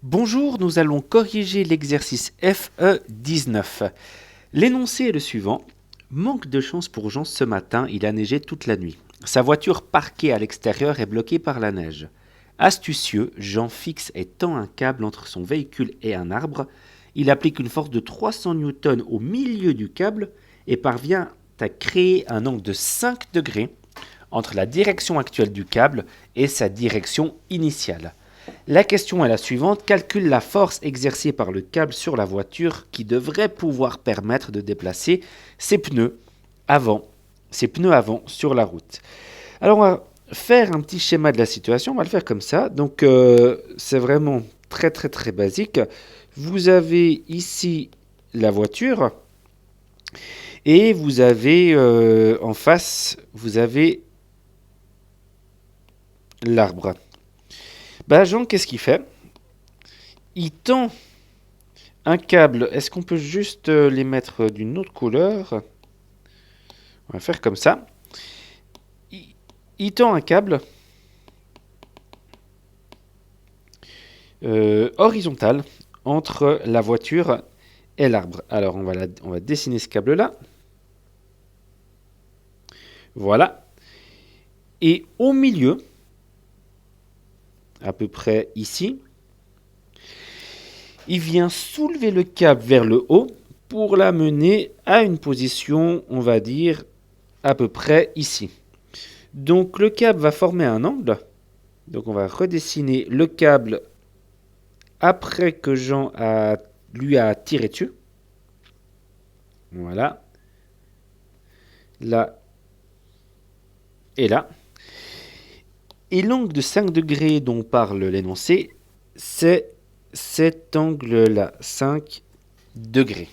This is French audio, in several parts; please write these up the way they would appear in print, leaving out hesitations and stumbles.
Bonjour, nous allons corriger l'exercice FE19. L'énoncé est le suivant. Manque de chance pour Jean ce matin, il a neigé toute la nuit. Sa voiture parquée à l'extérieur est bloquée par la neige. Astucieux, Jean fixe et tend un câble entre son véhicule et un arbre. Il applique une force de 300 Newton au milieu du câble et parvient à créer un angle de 5 degrés entre la direction actuelle du câble et sa direction initiale. La question est la suivante. Calcule la force exercée par le câble sur la voiture qui devrait pouvoir permettre de déplacer ses pneus avant, sur la route. Alors on va faire un petit schéma de la situation. On va le faire comme ça. Donc c'est vraiment très basique. Vous avez ici la voiture et vous avez en face, vous avez l'arbre. Jean, qu'est-ce qu'il fait? Il tend un câble. Est-ce qu'on peut juste les mettre d'une autre couleur? On va faire comme ça. Il tend un câble horizontal entre la voiture et l'arbre. Alors, on va dessiner ce câble-là. Voilà. Et au milieu, à peu près ici, il vient soulever le câble vers le haut pour l'amener à une position, on va dire, à peu près ici. Donc le câble va former un angle. Donc on va redessiner le câble après que Jean lui a tiré dessus. Voilà. Là et là. Et l'angle de 5 degrés dont parle l'énoncé, c'est cet angle-là, 5 degrés.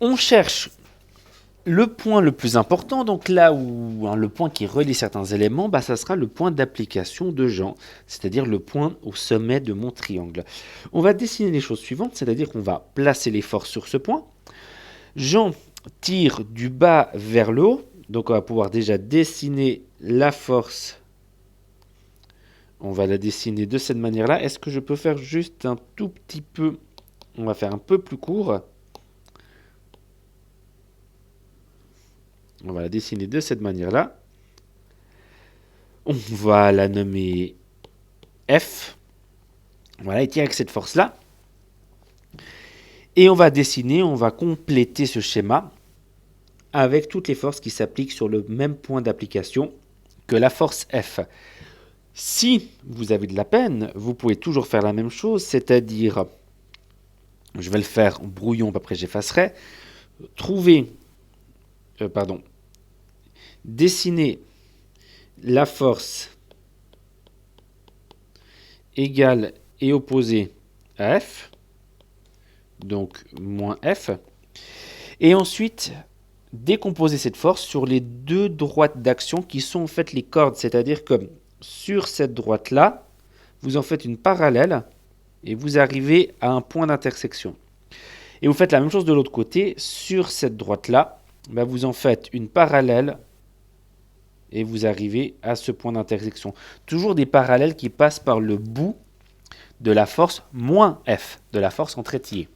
On cherche le point le plus important, donc là où le point qui relie certains éléments, ça sera le point d'application de Jean, c'est-à-dire le point au sommet de mon triangle. On va dessiner les choses suivantes, c'est-à-dire qu'on va placer les forces sur ce point. Jean tire du bas vers le haut, donc on va pouvoir déjà dessiner la force. On va la dessiner de cette manière-là. Est-ce que je peux faire juste un tout petit peu? On va faire un peu plus court. On va la dessiner de cette manière-là. On va la nommer F. Voilà, il tire avec cette force-là. Et on va dessiner, on va compléter ce schéma avec toutes les forces qui s'appliquent sur le même point d'application que la force F. Si vous avez de la peine, vous pouvez toujours faire la même chose, c'est-à-dire, je vais le faire en brouillon, après j'effacerai, dessiner la force égale et opposée à F, donc moins F, et ensuite décomposer cette force sur les deux droites d'action qui sont en fait les cordes, c'est-à-dire que sur cette droite-là, vous en faites une parallèle et vous arrivez à un point d'intersection. Et vous faites la même chose de l'autre côté, sur cette droite-là, vous en faites une parallèle et vous arrivez à ce point d'intersection. Toujours des parallèles qui passent par le bout de la force moins F, de la force en trétillé.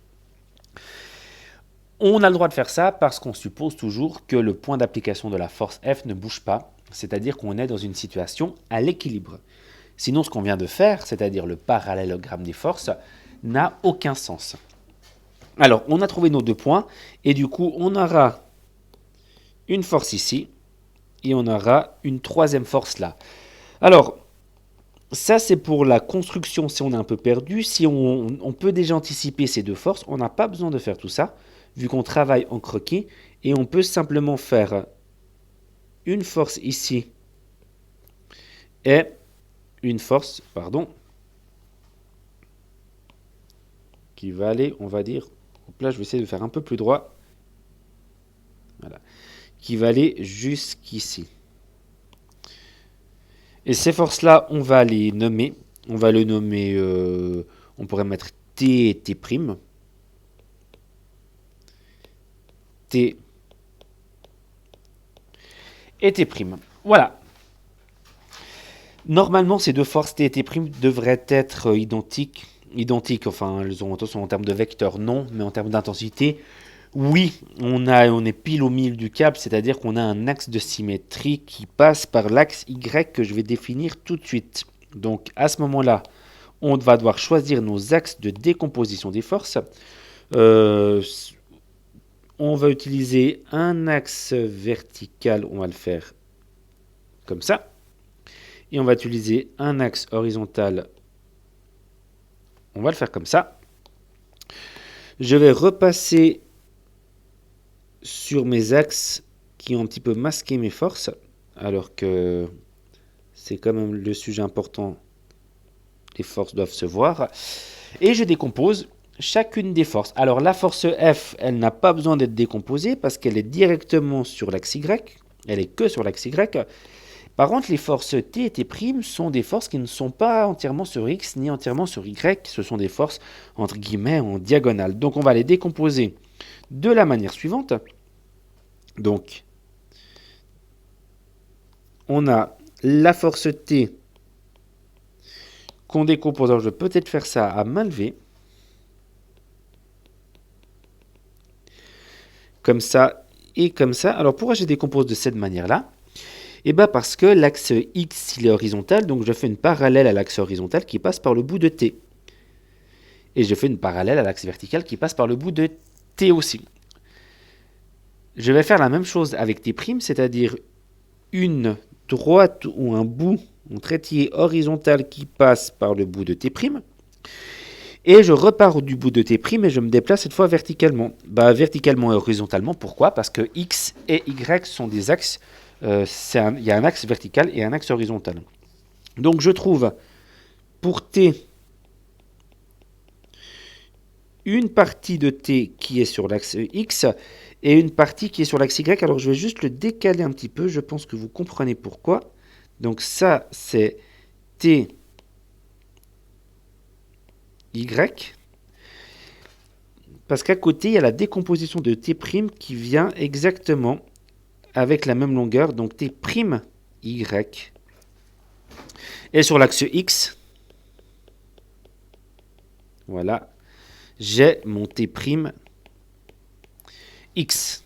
On a le droit de faire ça parce qu'on suppose toujours que le point d'application de la force F ne bouge pas, c'est-à-dire qu'on est dans une situation à l'équilibre. Sinon, ce qu'on vient de faire, c'est-à-dire le parallélogramme des forces, n'a aucun sens. Alors, on a trouvé nos deux points, et du coup, on aura une force ici, et on aura une troisième force là. Alors, ça c'est pour la construction si on est un peu perdu. Si on peut déjà anticiper ces deux forces, on n'a pas besoin de faire tout ça, vu qu'on travaille en croquis, et on peut simplement faire une force ici, et une force, qui va aller, on va dire, là je vais essayer de faire un peu plus droit, voilà, qui va aller jusqu'ici. Et ces forces-là, on va les nommer. On va le nommer, on pourrait mettre T et T'. T et T'. Voilà. Normalement, ces deux forces T et T' devraient être identiques, enfin, elles ont attention en termes de vecteur, non, mais en termes d'intensité, oui, on est pile au milieu du câble, c'est-à-dire qu'on a un axe de symétrie qui passe par l'axe Y que je vais définir tout de suite. Donc à ce moment-là, on va devoir choisir nos axes de décomposition des forces. Euh, on va utiliser un axe vertical, on va le faire comme ça. Et on va utiliser un axe horizontal, on va le faire comme ça. Je vais repasser sur mes axes qui ont un petit peu masqué mes forces, alors que c'est quand même le sujet important, les forces doivent se voir. Et je décompose chacune des forces. Alors la force F, elle n'a pas besoin d'être décomposée parce qu'elle est directement sur l'axe Y, elle est que sur l'axe Y. Par contre, les forces T et T' sont des forces qui ne sont pas entièrement sur X ni entièrement sur Y, ce sont des forces entre guillemets en diagonale. Donc on va les décomposer de la manière suivante. Donc, on a la force T qu'on décompose. Alors, je vais peut-être faire ça à main levée. Comme ça et comme ça. Alors, pourquoi je décompose de cette manière-là? Eh bien, parce que l'axe X, il est horizontal, donc je fais une parallèle à l'axe horizontal qui passe par le bout de T. Et je fais une parallèle à l'axe vertical qui passe par le bout de T aussi. Je vais faire la même chose avec T', c'est-à-dire une droite ou un bout, un trétier horizontal qui passe par le bout de T'. Et je repars du bout de T' et je me déplace cette fois verticalement. Verticalement et horizontalement, pourquoi? Parce que X et Y sont des axes, il y a un axe vertical et un axe horizontal. Donc je trouve pour T une partie de T qui est sur l'axe X et une partie qui est sur l'axe Y. Alors je vais juste le décaler un petit peu, je pense que vous comprenez pourquoi. Donc ça c'est T Y. Parce qu'à côté, il y a la décomposition de T' qui vient exactement avec la même longueur, donc T' Y. Et sur l'axe X, voilà, j'ai mon T' X.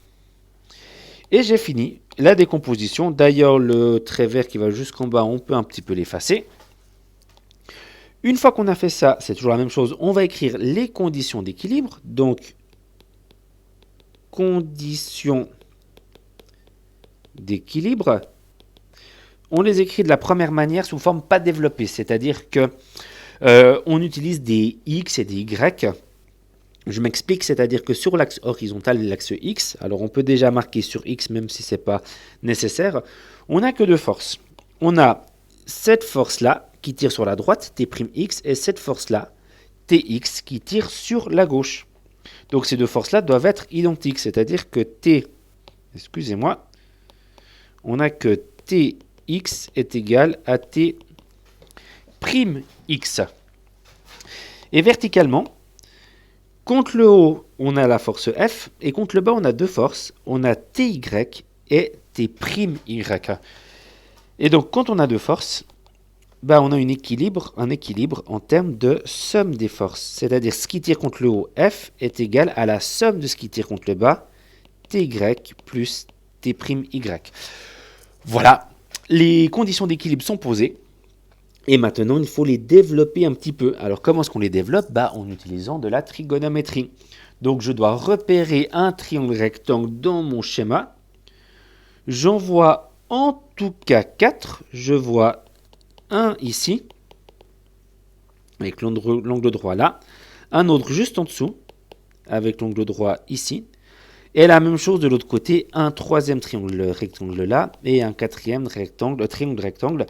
Et j'ai fini la décomposition. D'ailleurs, le trait vert qui va jusqu'en bas, on peut un petit peu l'effacer. Une fois qu'on a fait ça, c'est toujours la même chose. On va écrire les conditions d'équilibre. Donc, conditions d'équilibre. On les écrit de la première manière sous forme pas développée. C'est-à-dire que on utilise des X et des Y. Je m'explique, c'est-à-dire que sur l'axe horizontal et l'axe X, alors on peut déjà marquer sur X même si ce n'est pas nécessaire, on n'a que deux forces. On a cette force-là qui tire sur la droite, T'X, et cette force-là, Tx, qui tire sur la gauche. Donc ces deux forces-là doivent être identiques, c'est-à-dire que excusez-moi, on a que Tx est égal à T'X. Et verticalement, contre le haut, on a la force F, et contre le bas, on a deux forces. On a Ty et T'Y. Et donc, quand on a deux forces, on a un équilibre en termes de somme des forces. C'est-à-dire, ce qui tire contre le haut, F, est égal à la somme de ce qui tire contre le bas, Ty plus T'Y. Voilà, les conditions d'équilibre sont posées. Et maintenant, il faut les développer un petit peu. Alors, comment est-ce qu'on les développe? En utilisant de la trigonométrie. Donc, je dois repérer un triangle rectangle dans mon schéma. J'en vois en tout cas 4. Je vois un ici, avec l'angle droit là. Un autre juste en dessous, avec l'angle droit ici. Et la même chose de l'autre côté, un troisième triangle rectangle là, et un quatrième triangle rectangle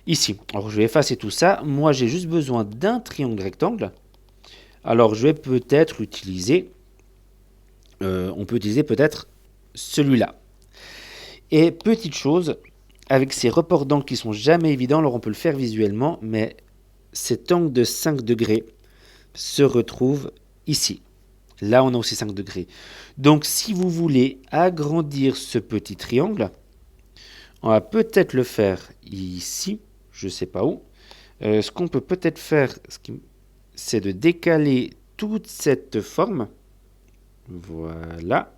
ici. Alors je vais effacer tout ça. Moi j'ai juste besoin d'un triangle rectangle. Alors je vais peut-être utiliser, on peut utiliser peut-être celui-là. Et petite chose, avec ces reports d'angle qui sont jamais évidents, alors on peut le faire visuellement, mais cet angle de 5 degrés se retrouve ici. Là on a aussi 5 degrés. Donc si vous voulez agrandir ce petit triangle, on va peut-être le faire ici. je ne sais pas où. Ce qu'on peut peut-être faire, c'est de décaler toute cette forme. Voilà.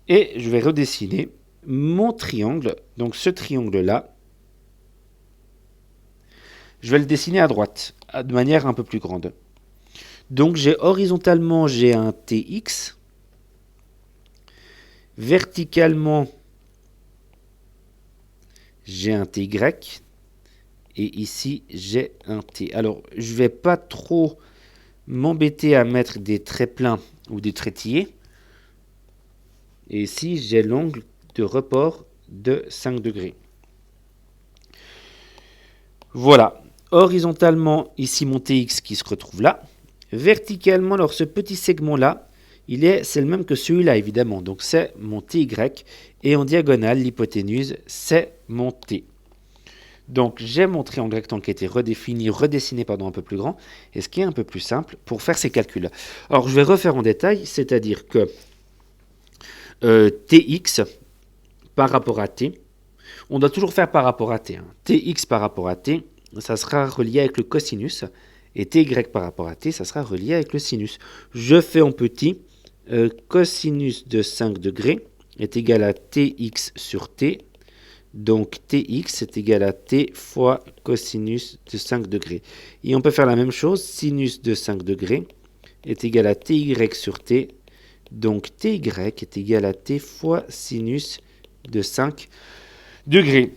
Et je vais redessiner mon triangle. Donc ce triangle-là, je vais le dessiner à droite, de manière un peu plus grande. Donc horizontalement, j'ai un TX. Verticalement, j'ai un TY. Et ici, j'ai un T. Alors, je ne vais pas trop m'embêter à mettre des traits pleins ou des traitillés. Et ici, j'ai l'angle de report de 5 degrés. Voilà. Horizontalement, ici, mon TX qui se retrouve là. Verticalement, alors ce petit segment-là, c'est le même que celui-là, évidemment. Donc, c'est mon TY. Et en diagonale, l'hypoténuse, c'est mon T. Donc, j'ai mon triangle rectangle qui a été redessiné un peu plus grand. Et ce qui est un peu plus simple pour faire ces calculs. Alors, je vais refaire en détail, c'est-à-dire que Tx par rapport à T, on doit toujours faire par rapport à T. Hein. Tx par rapport à T, ça sera relié avec le cosinus. Et Ty par rapport à T, ça sera relié avec le sinus. Je fais en petit, cosinus de 5 degrés est égal à Tx sur T. Donc Tx est égal à T fois cosinus de 5 degrés. Et on peut faire la même chose, sinus de 5 degrés est égal à Ty sur T. Donc Ty est égal à T fois sinus de 5 degrés.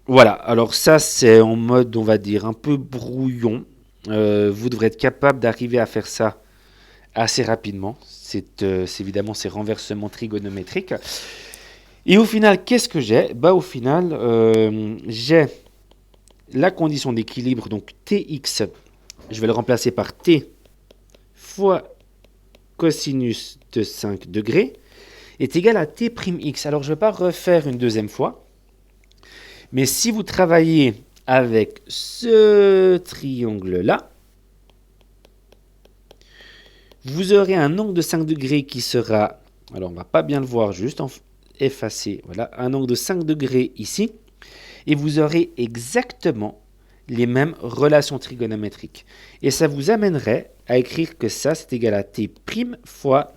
Voilà, alors ça c'est en mode, on va dire, un peu brouillon. Vous devrez être capable d'arriver à faire ça assez rapidement. C'est évidemment ces renversements trigonométriques. Et au final, qu'est-ce que j'ai? Au final, j'ai la condition d'équilibre, donc Tx, je vais le remplacer par T fois cosinus de 5 degrés, est égal à T'X. Alors, je ne vais pas refaire une deuxième fois, mais si vous travaillez avec ce triangle-là, vous aurez un angle de 5 degrés qui sera, alors on ne va pas bien le voir, juste effacer, voilà, un angle de 5 degrés ici, et vous aurez exactement les mêmes relations trigonométriques. Et ça vous amènerait à écrire que ça, c'est égal à T' fois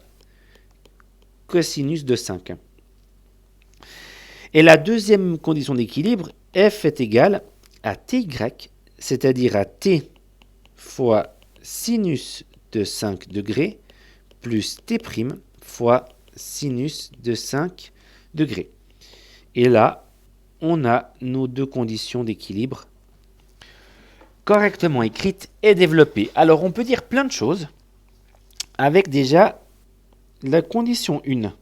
cosinus de 5. Et la deuxième condition d'équilibre, f est égal à Ty, c'est-à-dire à T fois sinus de 5 degrés plus T' fois sinus de 5 degrés. Et là, on a nos deux conditions d'équilibre correctement écrites et développées. Alors, on peut dire plein de choses avec déjà la condition 1.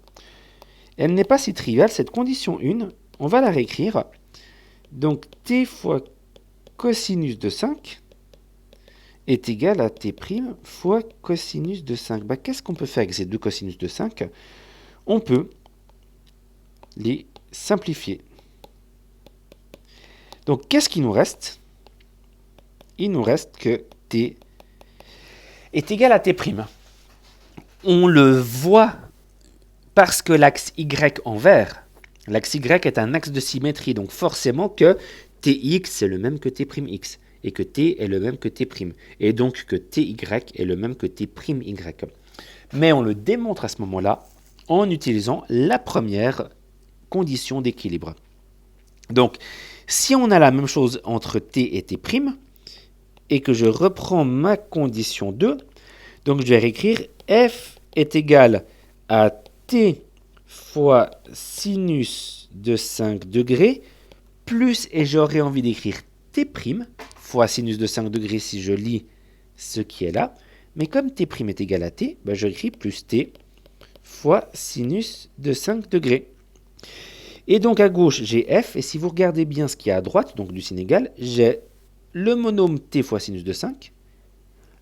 Elle n'est pas si triviale, cette condition 1, on va la réécrire. Donc, T fois cosinus de 5 est égal à T' fois cosinus de 5. Qu'est-ce qu'on peut faire avec ces deux cosinus de 5? On peut les simplifier. Donc, qu'est-ce qu'il nous reste? Il nous reste que T est égal à T'. On le voit parce que l'axe Y en vert, l'axe Y est un axe de symétrie, donc forcément que Tx est le même que T'X, et que T est le même que T', et donc que Ty est le même que T'Y. Mais on le démontre à ce moment-là en utilisant la première condition d'équilibre. Donc, si on a la même chose entre T et T', et que je reprends ma condition 2, donc je vais réécrire f est égal à T fois sinus de 5 degrés, plus, et j'aurais envie d'écrire T' fois sinus de 5 degrés si je lis ce qui est là, mais comme T' est égal à T, je écris plus T fois sinus de 5 degrés. Et donc à gauche, j'ai f, et si vous regardez bien ce qu'il y a à droite, donc du signe égal, j'ai le monôme t fois sinus de 5,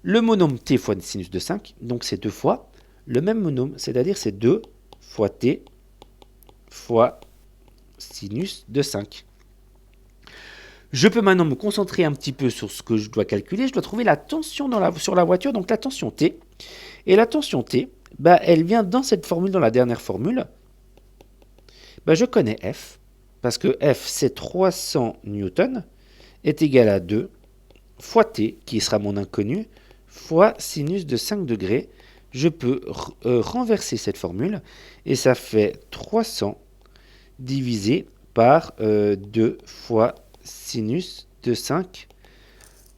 le monôme t fois sinus de 5, donc c'est deux fois le même monôme, c'est-à-dire c'est 2 fois t fois sinus de 5. Je peux maintenant me concentrer un petit peu sur ce que je dois calculer. Je dois trouver la tension sur la voiture, donc la tension T. Et la tension T, elle vient dans cette formule, dans la dernière formule. Je connais F. parce que F c'est 300 newtons, est égal à 2 fois T, qui sera mon inconnu, fois sinus de 5 degrés. Je peux renverser cette formule et ça fait 300 divisé par 2 fois sinus de 5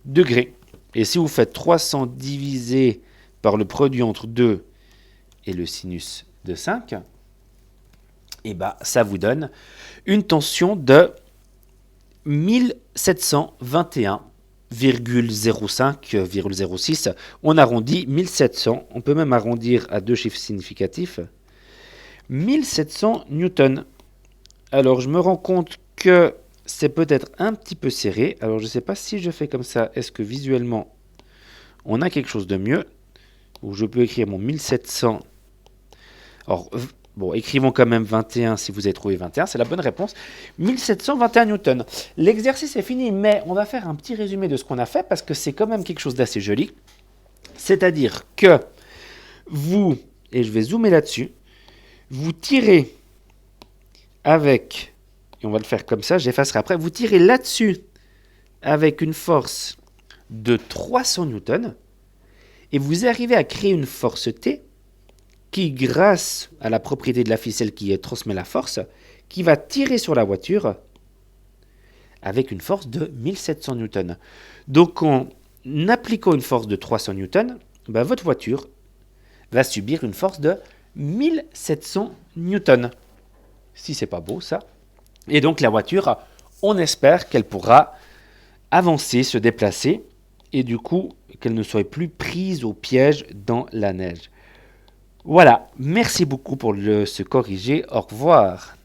degrés. Et si vous faites 300 divisé par le produit entre 2 et le sinus de 5, et bah, ça vous donne une tension de 1721,05,06. On arrondit 1700. On peut même arrondir à deux chiffres significatifs. 1700 newtons. Alors, je me rends compte que c'est peut-être un petit peu serré. Alors, je ne sais pas si je fais comme ça. Est-ce que visuellement, on a quelque chose de mieux? Ou je peux écrire mon 1700. Alors, bon, écrivons quand même 21 si vous avez trouvé 21. C'est la bonne réponse. 1721 newtons. L'exercice est fini, mais on va faire un petit résumé de ce qu'on a fait parce que c'est quand même quelque chose d'assez joli. C'est-à-dire que vous, et je vais zoomer là-dessus, vous tirez avec, et on va le faire comme ça, j'effacerai après, vous tirez là-dessus avec une force de 300 newtons et vous arrivez à créer une force T qui, grâce à la propriété de la ficelle qui transmet la force, qui va tirer sur la voiture avec une force de 1700 newtons. Donc en appliquant une force de 300 newtons, ben, votre voiture va subir une force de 1700 newtons. Si c'est pas beau ça. Et donc la voiture, on espère qu'elle pourra avancer, se déplacer, et du coup qu'elle ne soit plus prise au piège dans la neige. Voilà, merci beaucoup pour se corriger, au revoir.